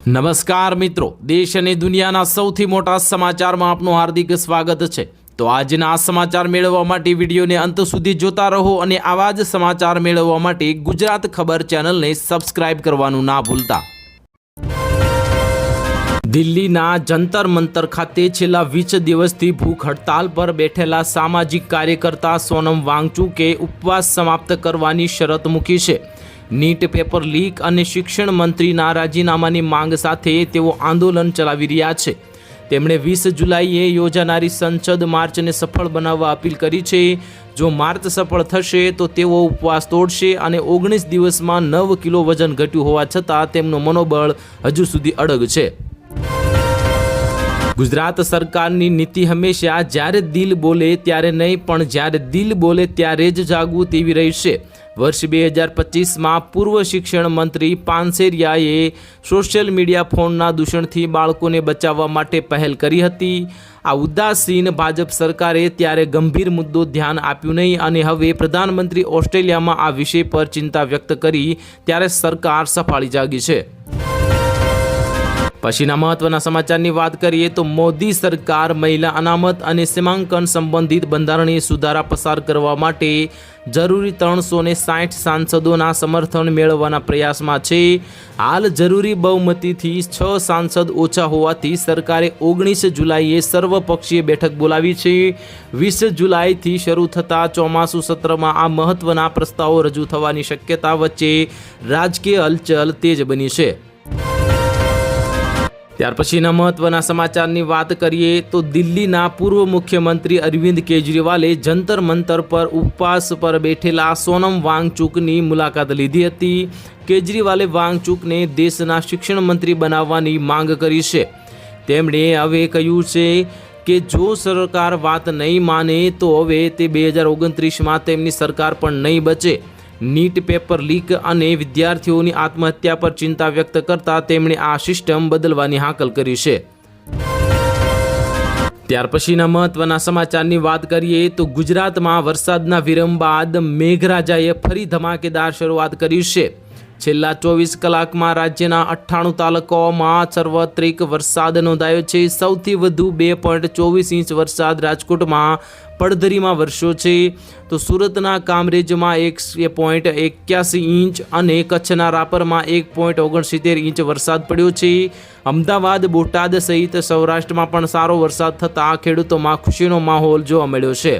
નમસ્કાર મિત્રો, દેશ અને દુનિયાના સૌથી મોટા સમાચારમાં આપનું હાર્દિક સ્વાગત છે। તો આજના આ સમાચાર મેળવવા માટે વિડીયોને અંત સુધી જોતા રહો અને આવા જ સમાચાર મેળવવા માટે ગુજરાત ખબર ચેનલને સબસ્ક્રાઇબ કરવાનું ના ભૂલતા। દિલ્હીના જંતર મંતર ખાતે છેલ્લા 20 દિવસથી ભૂખ હડતાલ પર બેઠેલા સામાજિક કાર્યકર્તા સોનમ વાંગચુકે ઉપવાસ સમાપ્ત કરવાની શરત મૂકી છે। નીટ પેપર લીક અને શિક્ષણ મંત્રીના રાજીનામાની માંગ સાથે તેઓ આંદોલન ચલાવી રહ્યા છે। તેમણે 20 જુલાઈએ યોજાનારી સંસદ માર્ચને સફળ બનાવવા અપીલ કરી છે। જો માર્ચ સફળ થશે તો તેઓ ઉપવાસ તોડશે અને 19 દિવસમાં 9 કિલો વજન ઘટ્યું હોવા છતાં તેમનું મનોબળ હજુ સુધી અડગ છે। ગુજરાત સરકારની નીતિ હંમેશા જ્યારે દિલ બોલે ત્યારે નહીં પણ જ્યારે દિલ બોલે ત્યારે જ જાગવું તેવી રહી છે। વર્ષ 2025માં પૂર્વ શિક્ષણ મંત્રી પાનસેરિયાએ સોશિયલ મીડિયા ફોનના દૂષણથી બાળકોને બચાવવા માટે પહેલ કરી હતી। આ ઉદાસીન ભાજપ સરકારે ત્યારે ગંભીર મુદ્દો ધ્યાન આપ્યું નહીં અને હવે પ્રધાનમંત્રી ઓસ્ટ્રેલિયામાં આ વિષય પર ચિંતા વ્યક્ત કરી ત્યારે સરકાર સફાળી જાગી છે। પછીના મહત્વના સમાચારની વાત કરીએ તો મોદી સરકાર મહિલા અનામત અને સીમાંકન સંબંધિત બંધારણીય સુધારા પસાર કરવા માટે જરૂરી 360 સાંસદોના સમર્થન મેળવવાના પ્રયાસમાં છે। હાલ જરૂરી બહુમતીથી 6 સાંસદ ઓછા હોવાથી સરકારે 19 જુલાઈએ સર્વપક્ષીય બેઠક બોલાવી છે। 20 જુલાઈથી શરૂ થતા ચોમાસુ સત્રમાં આ મહત્વના પ્રસ્તાવો રજૂ થવાની શક્યતા વચ્ચે રાજકીય હલચલ તેજ બની છે। ત્યાર પછીના મહત્વના સમાચારની વાત કરીએ તો દિલ્હીના પૂર્વ મુખ્યમંત્રી અરવિંદ કેજરીવાલે જંતર મંતર પર ઉપવાસ પર બેઠેલા સોનમ વાંગચુકની મુલાકાત લીધી હતી। કેજરીવાલે વાંગચુકને દેશના શિક્ષણ મંત્રી બનાવવાની માંગ કરી છે। તેમણે હવે કહ્યું છે કે જો સરકાર વાત નહીં માને તો હવે તે 2029માં તેમની સરકાર પણ નહીં બચે। નીટ પેપર લીક અને વિદ્યાર્થીઓની આત્મહત્યા પર ચિંતા વ્યક્ત કરતા તેમણે આ સિસ્ટમ બદલવાની હાકલ કરી છે। ત્યાર પછીના મહત્વના સમાચારની વાત કરીએ તો ગુજરાતમાં વરસાદના વિરામ બાદ મેઘરાજાએ ફરી ધમાકેદાર શરૂઆત કરી છે। છેલ્લા 24 કલાકમાં રાજ્યના 98 તાલુકાઓમાં સાર્વત્રિક વરસાદ નોંધાયો છે। સૌથી વધુ 2.24 ઇંચ વરસાદ રાજકોટમાં પડધરીમાં વરસ્યો છે તો સુરતના કામરેજમાં 1.81 ઇંચ અને કચ્છના રાપરમાં 1.69 ઇંચ વરસાદ પડ્યો છે। અમદાવાદ, બોટાદ સહિત સૌરાષ્ટ્રમાં પણ સારો વરસાદ થતાં ખેડૂતોમાં ખુશીનો માહોલ જોવા મળ્યો છે।